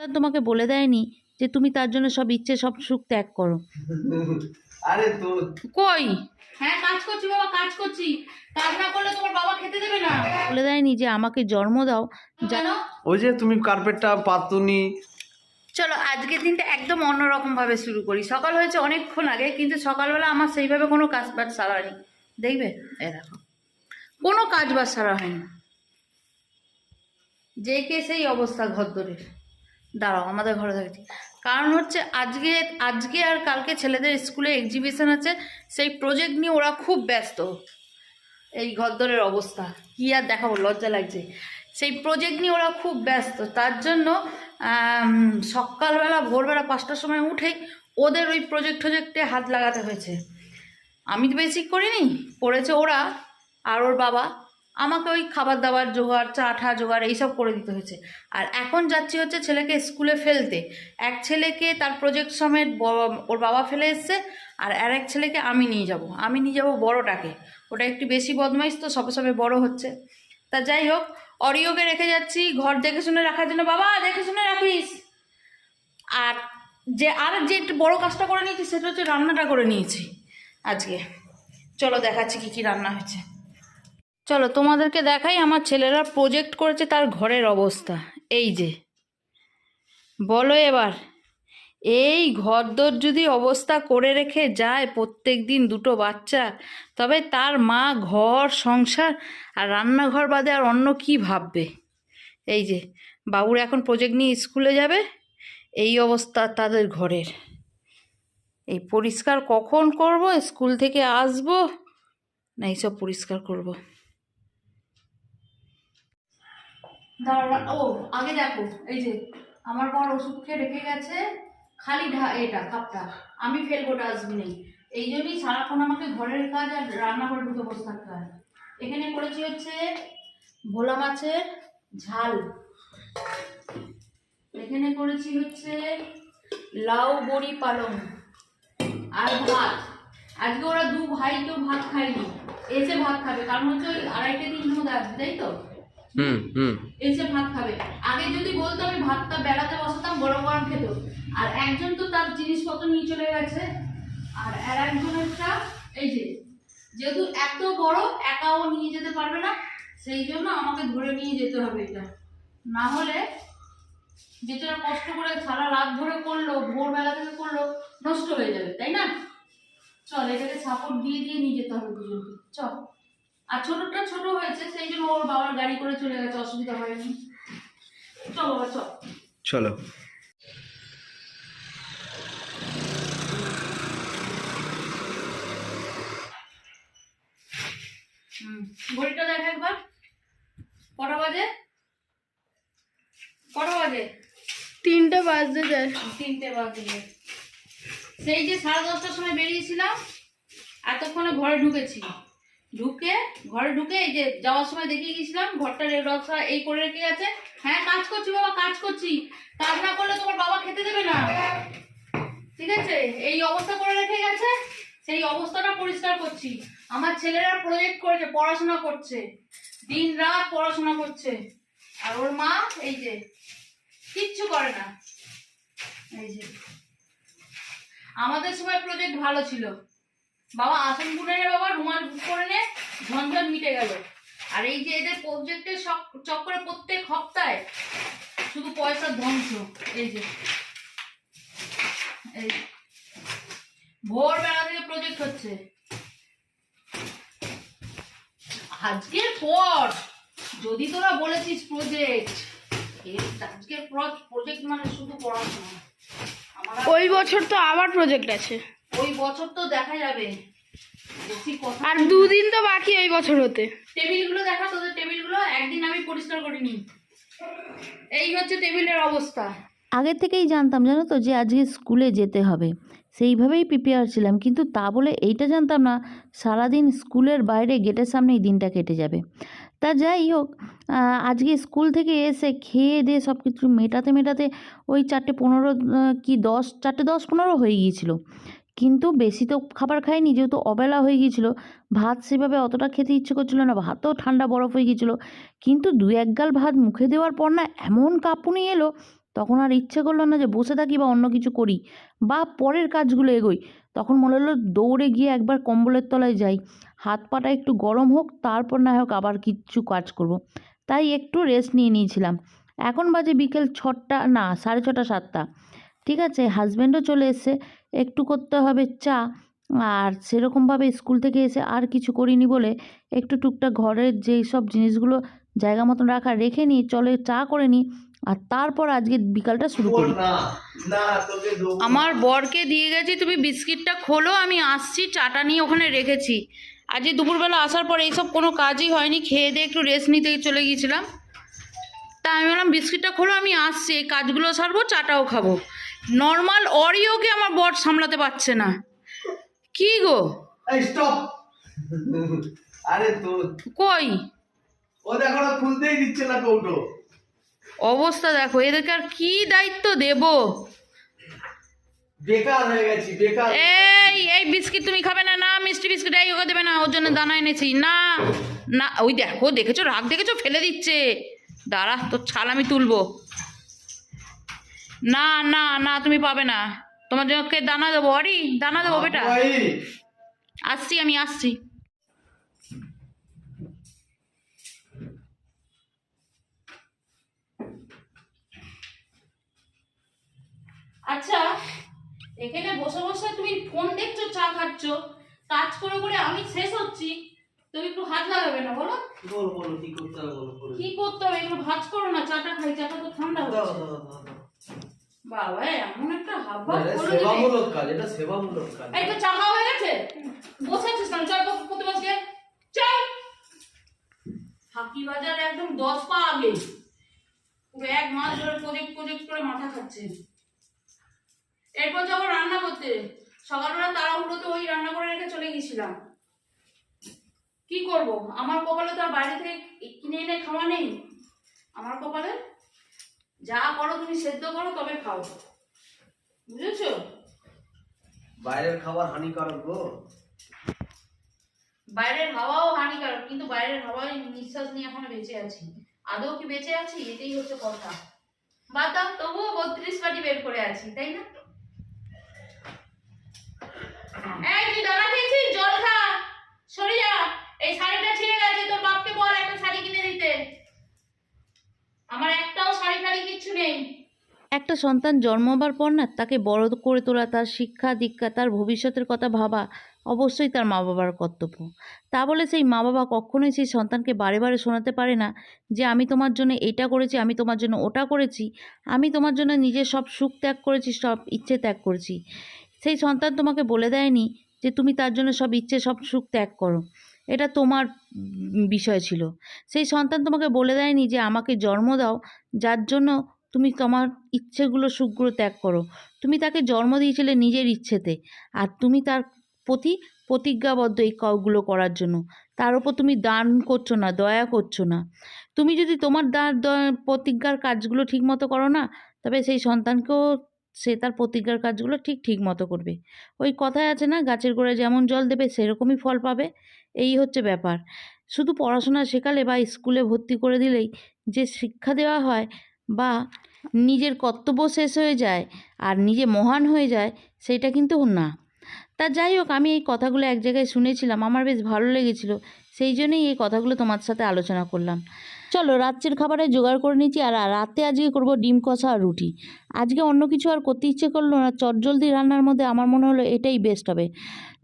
তা তোমাকে বলে দেয়নি যে তুমি তার জন্য সব ইচ্ছে সব সুখ ত্যাগ করো? আরে তো কই? হ্যাঁ কাজ করছি বাবা, কাজ করছি। কাজ না করলে তোমার বাবা খেতে দেবে না। বলে দেয়নি যে আমাকে জন্ম দাও জানো? ওই যে তুমি কার্পেটটা পাতুনি। চলো আজকের দিনটা একদম অন্যরকম ভাবে শুরু করি। সকাল হয়েছে অনেকক্ষণ আগে, কিন্তু সকালবেলা আমার সেইভাবে কোনো কাজ বাজ সারা হয়নি। দেখবে এ দেখো, কোনো কাজ বাজ সারা হয়নি। যে কে সেই অবস্থা ঘরদোরের। দাঁড়াও আমাদের ঘরে থাকছি। কারণ হচ্ছে আজকে আজকে আর কালকে ছেলেদের স্কুলে এক্সিবিশন আছে, সেই প্রজেক্ট নিয়ে ওরা খুব ব্যস্ত। এই ঘরদোরের অবস্থা কি আর দেখাবো, লজ্জা লাগছে। সেই প্রজেক্ট নিয়ে ওরা খুব ব্যস্ত, তার জন্য সকালবেলা ভোরবেলা 5টার সময় উঠেই ওদের ওই প্রজেক্টে হাত লাগাতে হয়েছে। আমি তো বেশি করিনি, করেছে ওরা আর ওর বাবা। আমাকে ওই খাবার দাবার জোগাড়, চা ঠা জোগাড় এইসব করে দিতে হয়েছে। আর এখন যাচ্ছি হচ্ছে ছেলেকে স্কুলে ফেলতে। এক ছেলেকে তার প্রজেক্ট সমেত ওর বাবা ফেলে এসছে, আর এক ছেলেকে আমি নিয়ে যাব বড়টাকে। ওটা একটু বেশি বদমাইশ তো, সবে সবে বড় হচ্ছে। তা যাই হোক, অরিওকে রেখে যাচ্ছি ঘর দেখে শুনে রাখার জন্য। বাবা দেখে শুনে রাখিস। আর যে একটু বড়ো কাজটা করে নিয়েছি সেটা হচ্ছে রান্নাটা করে নিয়েছি আজকে। চলো দেখাচ্ছি কি কি রান্না হয়েছে। চলো তোমাদেরকে দেখাই আমার ছেলেরা প্রজেক্ট করেছে তার ঘরের অবস্থা। এই যে বলো এবার, এই ঘরদোর যদি অবস্থা করে রেখে যায় প্রত্যেক দিন দুটো বাচ্চা, তবে তার মা ঘর সংসার আর রান্নাঘর বাদে আর অন্য কি ভাববে। এই যে বাবুর এখন প্রজেক্ট নিয়ে স্কুলে যাবে, এই অবস্থা তাদের ঘরের। এই পরিষ্কার কখন করব, স্কুল থেকে আসবো না এইসব পরিষ্কার করব। ও আগে দেখো, এই যে আমার বর ওষুধ খেয়ে রেখে গেছে, খালি এটা কাপটা আমি ফেলবো ডাস্টবিনে। এই জন্যই সারাক্ষণ আমাকে ঘরের কাজ আর রান্নাঘরে ঢুকে বসে থাকতে হয়। এখানে করেছি হচ্ছে ভোলা মাছের ঝাল, এখানে করেছি হচ্ছে লাউ বড়ি পালং আর ভাত। আজকে ওরা দু ভাই কেউ ভাত খায়নি, এসে ভাত খাবে। কারণ হচ্ছে ওই 2:30-3 মধ্যে আসবে, তাই তো? এসে ভাত খাবে। আগে যদি বলতো আমি ভাতটা বেড়াতে বসাতাম, গরম গরম খেত। আর একজন তো তার জিনিসপত্র নিয়ে চলে গেছে, আর একজনেরটা এই যে যেহেতু এত বড় একাও নিয়ে যেতে পারবে না, সেই জন্য আমাকে ধরে নিয়ে যেতে হবে। এটা না হলে যেটা কষ্ট করে সারা রাত ধরে করলো, ভোরবেলা থেকে করলো, নষ্ট হয়ে যাবে, তাই না? চল এটাকে সাপোর্ট দিয়ে নিয়ে যেতে হবে দুজনকে। চল। আর ছোটটা ছোট হয়েছে সেই জন্য ওর বাবার গাড়ি করে চলে গেছে, অসুবিধা হয়নি। চল বাবা চল। চলো। ঘড়িটা দেখ একবার, কটা বাজে? 3টে বাজতে যায়। 3টে বাজে। সেই যে 10:30টার সময় বেরিয়েছিলাম, এতক্ষণে ঘরে ঢুকেছি। ঘরে ঢুকে এই যে যাওয়ার সময় দেখিয়ে গেছিলাম ঘরটা রেড রক্সা এই করে রেখে গেছে। হ্যাঁ কাজ করছি বাবা, কাজ করছি। কাজ না করলে তোমার বাবা খেতে দেবে না, ঠিক আছে? এই অবস্থা করে রেখে গেছে, সেই অবস্থাটা পরিষ্কার করছি। আমার ছেলেরা প্রজেক্ট করেছে, পড়াশোনা করছে, দিন রাত পড়াশোনা করছে। আর ওর মা এই যে কিচ্ছু করে না। এই যে আমাদের সময় প্রজেক্ট ভালো ছিল, বাবা আসন বুনে নে, বাবা রুমাল করে নে, ঝঞ্ঝট মিটে গেল। আর এই যে এদের প্রজেক্টের চক্করে প্রত্যেক সপ্তাহে শুধু পয়সার ধ্বংস। এই যে এই ভোরবেলা থেকে প্রজেক্ট হচ্ছে। আজকের পর যদি তোরা বলেছিস প্রজেক্ট, আজকের প্রজেক্ট মানে শুধু পড়াশোনা। ওই বছর তো আবার প্রজেক্ট আছে, ওই বছর তো দেখা যাবে। আর 2 দিন তো বাকি ওই বছর হতে। টেবিলগুলো দেখা, তোদের টেবিলগুলো একদিন আমি পরিষ্কার করিনি। এই হচ্ছে টেবিলের অবস্থা। আগে থেকেই জানতাম জানো তো যে আজকে স্কুলে যেতে হবে, সেইভাবেই প্রিপেয়ার ছিলাম। কিন্তু তা বলে এইটা জানতাম না সারাদিন স্কুলের বাইরে গেটের সামনে এই দিনটা কেটে যাবে। তা যাই হোক, আজকে স্কুল থেকে এসে খেয়ে দিয়ে সব কিছু মেটাতে ওই 4:15 কি 10, 4:10-15 হয়ে গিয়েছিল। কিন্তু বেশি তো খাবার খাইনি, যেহেতু অবেলা হয়ে গিয়েছিল। ভাত সেভাবে অতটা খেতে ইচ্ছে করছিল না, ভাতও ঠান্ডা বরফ হয়ে গিয়েছিলো। কিন্তু 2-1 গাল ভাত মুখে দেওয়ার পর না এমন কাঁপুনি এলো, তখন আর ইচ্ছে করলো না যে বসে থাকি বা অন্য কিছু করি বা পরের কাজগুলো এগোই। তখন মনে হলো দৌড়ে গিয়ে একবার কম্বলের তলায় যাই, হাত পাটা একটু গরম হোক, তারপর না হোক আবার কিছু কাজ করব। তাই একটু রেস্ট নিয়ে নিয়েছিলাম। এখন বাজে বিকেল 6টা, না 6:30 7টা। ঠিক আছে, হাজব্যান্ডও চলে এসছে, একটু করতে হবে চা। আর সেরকমভাবে স্কুল থেকে এসে আর কিছু করিনি বলে একটু টুকটাক ঘরের যেই সব জিনিসগুলো জায়গা মতন রেখে নিই, চলে চা করে নিই, আর তারপর আজকে বিকালটা শুরু করি। না না তোকে দেবো না। আমার বরকে দিয়ে গেছি, তুমি বিস্কিটটা খোলো, আমি আসছি, চাটা নিয়ে ওখানে রেখেছি। আজকে দুপুরবেলা আসার পর এইসব কোনো কাজই হয়নি, খেয়ে দিয়ে একটু রেস্ট নিতে চলে গিয়েছিলাম। তা আমি বললাম বিস্কিটটা খোলো, আমি আসছি, এই কাজগুলো সারবো, চাটাও খাবো। নর্মাল অরিওকে আমার বর সামলাতে পারছে না। কি গো? এই স্টপ। আরে তো কই ও দেখো না, খুলতেই দিচ্ছে না কৌটো। অবস্থা দেখো, এদেরকে আর কি দায়িত্ব দেব? বেকার হয়ে গেছি, বেকার। এই এই বিস্কিট তুমি খাবে না? না মিষ্টি বিস্কিট, এই ওকে দেবে না, ওর জন্য দানা এনেছি। না না, ওই দেখো, দেখেছো রাগ, দেখেছো, ফেলে দিচ্ছে। দাঁড়া, তোর ছাল আমি তুলবো। না না না, তুমি পাবে না, তোমার জন্য কে দানা দেবো? আরে দানা দেবো বেটা, ভাই আসছি, আমি আসছি। আচ্ছা, এখানে বসে বসে তুমি ফোন দেখছো, চা খাচ্ছ, কাজ করে করে আমি শেষ হচ্ছি, তুমি একটু হাত লাগাবে না বলো? বলো বলো কি করতে হবে, বলো বলো। কি করতে হবে? একটু ভাজ করো না, চাটা খাই, চাটা তো ঠান্ডা দাও হচ্ছে। দাও দাও দাও। বাবা এমন একটা হাবভাব এটা করলো যে- সেবামূলক কাজ, এটা সেবামূলক কাজ। এই তো চা খাওয়া হয়ে গেছে, বসে আছিস না? চল তো করতে বসে, চল। ফাঁকি বাজার একদম 10 পা আগে, পুরো 1 মাস ধরে প্রজেক্ট প্রজেক্ট করে মাথা খাচ্ছে। এরপর যাবো রান্না করতে, সকালবেলা তাড়াহুড়োতে ওই রান্না করে রেখে চলে গেছিলাম। কি করব, আমার কপালে তো আর বাইরে থেকে কিনে এনে খাওয়া নেই। আমার কপালে যা করো তুমি সেদ্ধ করো, তবে খাও, বুঝেছো? বাইরের খাবার হানিকারক গো। বাইরের হাওয়াও হানিকারক, কিন্তু বাইরের হাওয়ায় নিঃশ্বাস নিয়ে এখনো বেঁচে আছি। আদৌ কি বেঁচে আছি, এটাই হচ্ছে কথা। বাতাম তবুও 32 পাটি বের করে আছি, তাই না? এই তুই দানা খেয়েছিস, জল খা, সরে যা। এই শাড়িটা ছিঁড়ে গেছে, তোর বাপকে বল একটা শাড়ি কিনে দিতে। আমার একটাও শাড়ি টাড়ি কিচ্ছু নেই। একটা সন্তান জন্মাবার পর না, তাকে বড় করে তোলা, তার শিক্ষা দীক্ষা, তার ভবিষ্যতের কথা ভাবা অবশ্যই তার মা বাবার কর্তব্য। তা বলে সেই মা বাবা কখনোই সেই সন্তানকে বারে বারে শোনাতে পারে না যে আমি তোমার জন্য এটা করেছি, আমি তোমার জন্য ওটা করেছি, আমি তোমার জন্য নিজের সব সুখ ত্যাগ করেছি, সব ইচ্ছে ত্যাগ করেছি। সেই সন্তান তোমাকে বলে দেয়নি যে তুমি তার জন্য সব ইচ্ছে সব সুখ ত্যাগ করো, এটা তোমার বিষয় ছিল। সেই সন্তান তোমাকে বলে দেয়নি যে আমাকে জন্ম দাও, যার জন্য তুমি তোমার ইচ্ছেগুলো সুখগুলো ত্যাগ করো। তুমি তাকে জন্ম দিয়েছিলে নিজের ইচ্ছেতে, আর তুমি তার প্রতি প্রতিজ্ঞাবদ্ধ এই কাজগুলো করার জন্য। তার উপর তুমি দান করছো না, দয়া করছো না। তুমি যদি তোমার প্রতিজ্ঞার কাজগুলো ঠিক মতো করো না, তবে সেই সন্তানকেও সে তার প্রতিজ্ঞার কাজগুলো ঠিক মতো করবে। ওই কথায় আছে না, গাছের গোড়ায় যেমন জল দেবে সেরকমই ফল পাবে। এই হচ্ছে ব্যাপার। শুধু পড়াশোনা শেখালে বা স্কুলে ভর্তি করে দিলেই যে শিক্ষা দেওয়া হয় বা নিজের কর্তব্য শেষ হয়ে যায় আর নিজে মহান হয়ে যায়, সেটা কিন্তু না। তা যাই হোক, আমি এই কথাগুলো এক জায়গায় শুনেছিলাম, আমার বেশ ভালো লেগেছিল, সেই জন্যই এই কথাগুলো তোমার সাথে আলোচনা করলাম। চলো রাত্রের খাবারে জোগাড় করে নিচ্ছি, আর রাতে আজকে করব ডিম কষা আর রুটি। আজকে অন্য কিছু আর করতে ইচ্ছে করলো না, চটজলদি রান্নার মধ্যে আমার মনে হলো এটাই বেস্ট হবে।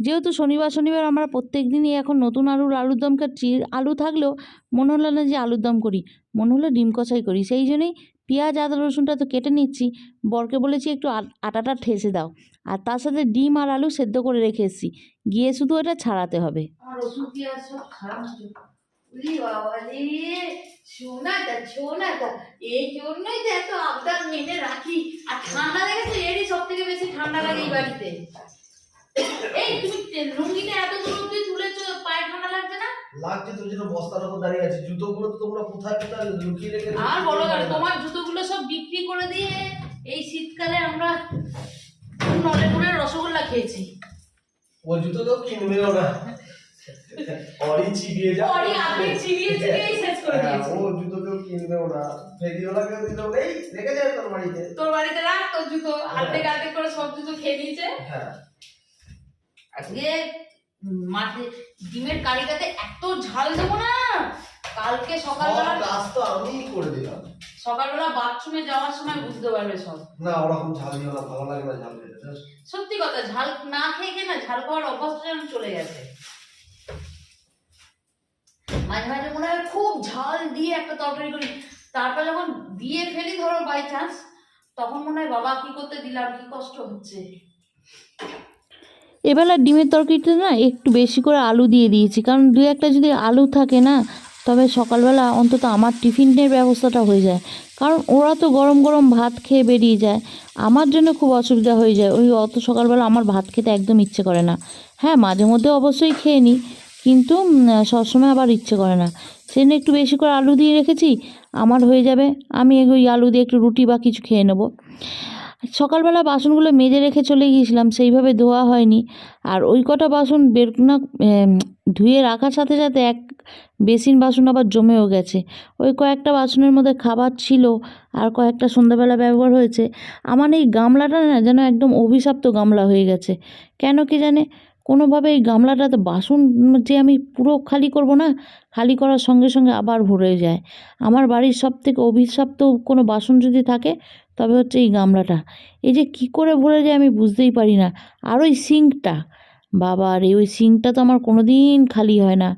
যেহেতু শনিবার আমরা প্রত্যেক দিনই এখন নতুন আলুর দম খাচ্ছি, আলু থাকলেও মনে হলো না যে আলুর দম করি, মনে হলো ডিম কষাই করি। সেই জন্যই পেঁয়াজ আদা রসুনটা তো কেটে নিচ্ছি, বরকে বলেছি একটু আটাটা ঠেসে দাও, আর তার সাথে ডিম আর আলু সেদ্ধ করে রেখে এসেছি, গিয়ে শুধু এটা ছাড়াতে হবে। আমার রসুন পেঁয়াজ সব খারাপ, এই জন্যই তো এত আবদার মেনে রাখি। আর ঠান্ডা লেগেছে, এরই সব থেকে বেশি ঠান্ডা লাগে এই বাড়িতে। এই তুমি লুঙ্গিটা এত দূর অব্দি তুলেছো, পায়ে ঠান্ডা লাগছে না? লাগছে তো, যেন বস্তার উপর দাঁড়িয়ে আছে। জুতোগুলো তো তোমরা কোথায় কোথায় লুকিয়ে রেখে আর বলো কেন, তোমার জুতোগুলো সব বিক্রি করে দিয়ে এই শীতকালে আমরা নলেগুড়ের রসগোল্লা খেয়েছি। ও জুতো তো কিনবেও না। অরি চিবিয়ে যা পরে আপনি চিবিয়ে চিবিয়েই শেষ করে হ্যাঁ, দিয়েছে। ও জুতো কেউ কিনবেও না, ফেরিওয়ালাকেও দিল, এই রেখে যায় তোর বাড়িতে। তোর বাড়িতে রাখ তোর জুতো, আর্ধেক আর্ধেক করে সব জুতো খেয়ে নিয়েছে। হ্যাঁ আজকে মাঠে ডিমের কারিটাতে এত ঝাল দেবো না, কালকে সব সকালবেলা কাজ তো আমিই করে দিলাম। সকালবেলা বাথরুমে যাওয়ার সময় বুঝতে পারবে সব। না ওরকম ঝাল দিও না, ভালো লাগে না ঝাল খেতে, জানিস? সত্যি কথা, ঝাল না খেয়ে খেয়ে না ঝাল খাওয়ার অভ্যাসটা যেন চলে গেছে। মাঝে মাঝে মনে হয় খুব ঝাল দিয়ে একটা তরকারি করি, তারপর যখন দিয়ে ফেলি ধরো বাই চান্স, তখন মনে হয় বাবা কি করতে দিলাম, কি কষ্ট হচ্ছে। এবেলা ডিমের তরকারিতে না একটু বেশি করে আলু দিয়ে দিয়েছি, কারণ দু একটা যদি আলু থাকে না, তবে সকালবেলা অন্তত আমার টিফিনের ব্যবস্থাটা হয়ে যায়। কারণ ওরা তো গরম গরম ভাত খেয়ে বেরিয়ে যায়, আমার জন্য খুব অসুবিধা হয়ে যায়। ওই অত সকালবেলা আমার ভাত খেতে একদম ইচ্ছে করে না। হ্যাঁ, মাঝে মধ্যে অবশ্যই খেয়ে নিই, কিন্তু সবসময় আবার ইচ্ছে করে না। সেজন্য একটু বেশি করে আলু দিয়ে রেখেছি, আমার হয়ে যাবে। আমি ওই আলু দিয়ে একটু রুটি বা কিছু খেয়ে নেবো। সকালবেলা বাসনগুলো মেজে রেখে চলে গিয়েছিলাম, সেইভাবে ধোয়া হয়নি। আর ওই কটা বাসন বের না ধুয়ে রাখার সাথে সাথে এক বেসিন বাসন আবার জমেও গেছে। ওই কয়েকটা বাসনের মধ্যে খাবার ছিল, আর কয়েকটা সন্ধ্যাবেলা ব্যবহার হয়েছে। আমার এই গামলাটা না যেন একদম অভিশপ্ত গামলা হয়ে গেছে, কেন কি জানে। কোনোভাবে এই গামলাটাতে বাসন যে আমি পুরো খালি করব না, খালি করার সঙ্গে সঙ্গে আবার ভরে যায়। আমার বাড়ির সবথেকে অভিশপ্ত কোনো বাসন যদি থাকে তবে হচ্ছে এই গামলাটা। এই যে কী করে ভরে যায় আমি বুঝতেই পারি না। আর ওই সিঙ্কটা, বাবা রে, ওই সিঙ্কটা তো আমার কোনো দিন খালি হয় না।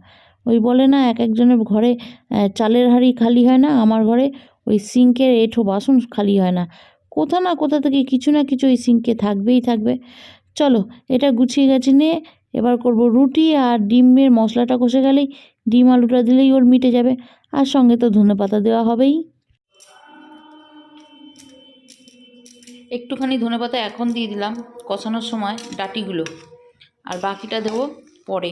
ওই বলে না এক একজনের ঘরে চালের হাঁড়ি খালি হয় না, আমার ঘরে ওই সিঙ্কের এঁঠো বাসন খালি হয় না। কোথা না কোথা থেকে কিছু না কিছু ওই সিঙ্কে থাকবেই থাকবে। চলো, এটা গুছিয়ে গেছে নিয়ে এবার করব রুটি, আর ডিমের মশলাটা কষে গেলেই ডিম আলুটা দিলেই ওর মিটে যাবে। আর সঙ্গে তো ধনেপাতা দেওয়া হবেই। একটুখানি ধনেপাতা এখন দিয়ে দিলাম কষানোর সময় ডাটিগুলো, আর বাকিটা দেবো পরে।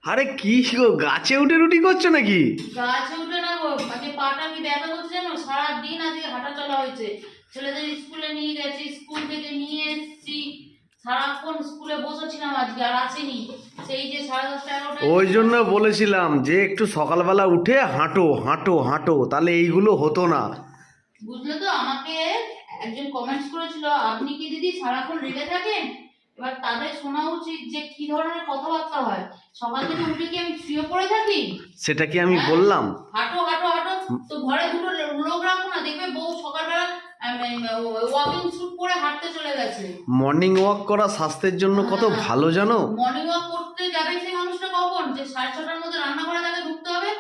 আরে কি গো, গাছে উঠে রুটি করছো নাকি? গাছে উঠে না গো, মানে পাটা কি ব্যথা করছে জানো, সারাদিন আজকে হাঁটা চলা হয়েছে। ছেলেদের স্কুলে নিয়ে গেছি, স্কুল থেকে নিয়ে এসেছি, সারাক্ষণ স্কুলে বসেছিলাম আজকে, আর আসেনি সেই যে 10:30-11টা। ওই জন্য বলেছিলাম যে একটু সকালবেলা উঠে হাঁটো হাঁটো হাঁটো, তাহলে এইগুলো হতো না। বুঝলে তো, আমাকে একজন কমেন্টস করেছিল, আপনি কি দিদি সারাক্ষণ রেগে থাকেন? এবার তাদের শোনা উচিত যে কি ধরনের কথাবার্তা হয়। সকাল থেকে উঠে কি আমি শুয়ে পড়ে থাকি? সেটা কি আমি বললাম? হাঁটো হাঁটো হাঁটো, তো ঘরে দুটো লোক রাখো না, দেখবে বউ সকালবেলা ওয়াকিং স্যুট পরে হাঁটতে চলে গেছে। মর্নিং ওয়াক করা স্বাস্থ্যের জন্য কত ভালো জানো? মর্নিং ওয়াক করতে যাবে সেই মানুষটা কখন, যে 6:30টার মধ্যে রান্না করে তাকে ঢুকতে হবে।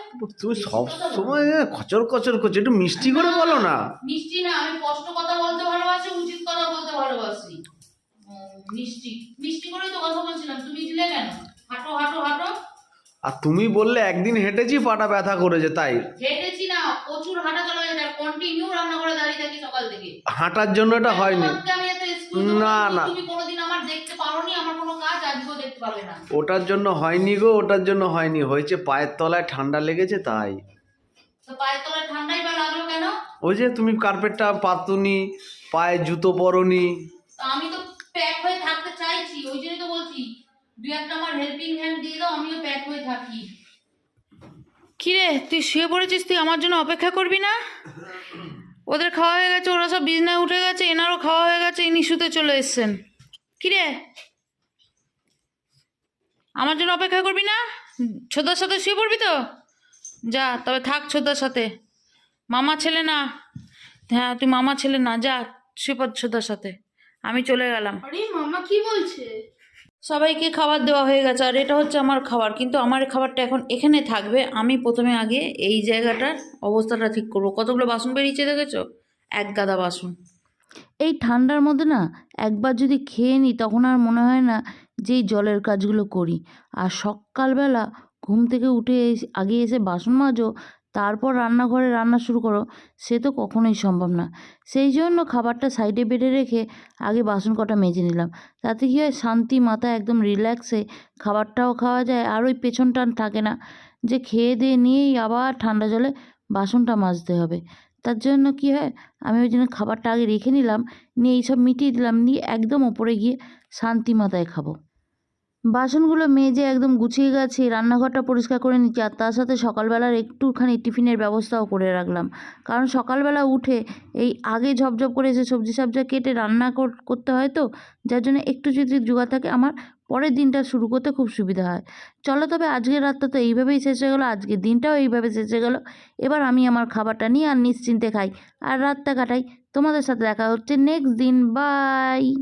তুমি সব সময় খচর খচর করছো, একটু মিষ্টি করে বলো না। মিষ্টি না, আমি স্পষ্ট কথা বলতে ভালোবাসি, উচিত কথা বলতে ভালোবাসি। মিষ্টি মিষ্টি করেই তো কথা বলছিলাম, তুমি দিলে কেন? হাঁটো হাঁটো হাঁটো। আর তুমি বললে একদিন হেঁটেছি পাটা ব্যথা করেছে, তাই হেঁটেছি না, প্রচুর হাঁটা চলা যায়, কন্টিনিউ রান্না করে দাঁড়িয়ে থাকি সকাল থেকে। হাঁটার জন্য এটা হয়নি। আমি এত স্কুল না না, তুমি কোনোদিন আমার দেখতে পারোনি, আমার কোনো কাজ আজকেও দেখতে পাবে না। ওটার জন্য হয়নি গো, ওটার জন্য হয়নি, হয়েছে পায়ের তলায় ঠান্ডা লেগেছে তাই। তো পায়ের তলায় ঠান্ডাই বা লাগলো কেন? ওই যে তুমি কার্পেটটা পাতুনি, পায়ে জুতো পরনি। তো আমি তো প্যাক হয়ে থাকতে চাইছি, ওই জন্যই তো বলছি দুই একটা আমার হেল্পিং হ্যান্ড দিয়ে দাও, আমিও প্যাক হয়ে থাকি। কিরে, তুই শুয়ে পড়েছিস, তুই আমার জন্য অপেক্ষা করবি না? ওদের খাওয়া হয়ে গেছে, ওরা সব বিছনায় উঠে গেছে, এনারও খাওয়া হয়ে গেছে, ইনি শুতে চলে এসছেন। কিরে, আমার জন্য অপেক্ষা করবি না? ছোদার সাথে শুয়ে পড়বি তো? যা তবে থাক ছোদার সাথে, মামা ছেলে না। হ্যাঁ, তুই মামা ছেলে না, যা শুয়ে পড় ছোদার সাথে, আমি চলে গেলাম। আরে মামা কি বলছে? সবাইকে খাবার দেওয়া হয়ে গেছে, আর এটা হচ্ছে আমার খাবার, কিন্তু আমার খাবারটা এখন এখানে থাকবে। আমি প্রথমে আগে এই জায়গাটার অবস্থাটা ঠিক করবো। কতগুলো বাসন বেরিয়েছে দেখেছো, এক গাদা বাসন। এই ঠান্ডার মধ্যে না একবার যদি খেয়ে নিই তখন আর মনে হয় না যে এই জলের কাজগুলো করি। আর সকালবেলা ঘুম থেকে উঠে আগে এসে বাসন মাজো, তারপর রান্নাঘরে রান্না শুরু করো, সে তো কখনোই সম্ভব না। সেই জন্য খাবারটা সাইডে বেড়ে রেখে আগে বাসন কটা মেজে নিলাম। তাতে কী হয়, শান্তি মাথায় একদম রিল্যাক্সে খাবারটাও খাওয়া যায়, আর ওই পেছন টান থাকে না যে খেয়ে দিয়ে নিয়েই আবার ঠান্ডা জলে বাসনটা মাজতে হবে। তার জন্য কি হয়, আমি ওই জন্য খাবারটা আগে রেখে নিলাম, নিয়ে এইসব মিটিয়ে দিলাম, নিয়ে একদম ওপরে গিয়ে শান্তি মাতায় খাবো। বাসনগুলো মেজে একদম গুছিয়ে গেছে, রান্নাঘরটা পরিষ্কার করে নিচ্ছি, আর তার সাথে সকালবেলার একটুখানি টিফিনের ব্যবস্থাও করে রাখলাম। কারণ সকালবেলা উঠে এই আগে ঝপঝপ করে এসে সবজি সবজি কেটে রান্না করতে হয়, তো যার জন্য একটু যদি জোগাড় থাকে আমার পরের দিনটা শুরু করতে খুব সুবিধা হয়। চলো তবে আজকের রাতটা তো এইভাবেই শেষ হয়ে গেলো, আজকের দিনটাও এইভাবে শেষ হয়ে গেলো। এবার আমি আমার খাবারটা নিয়ে আর নিশ্চিন্তে খাই আর রাতটা কাটাই। তোমাদের সাথে দেখা হচ্ছে নেক্সট দিন। বাই।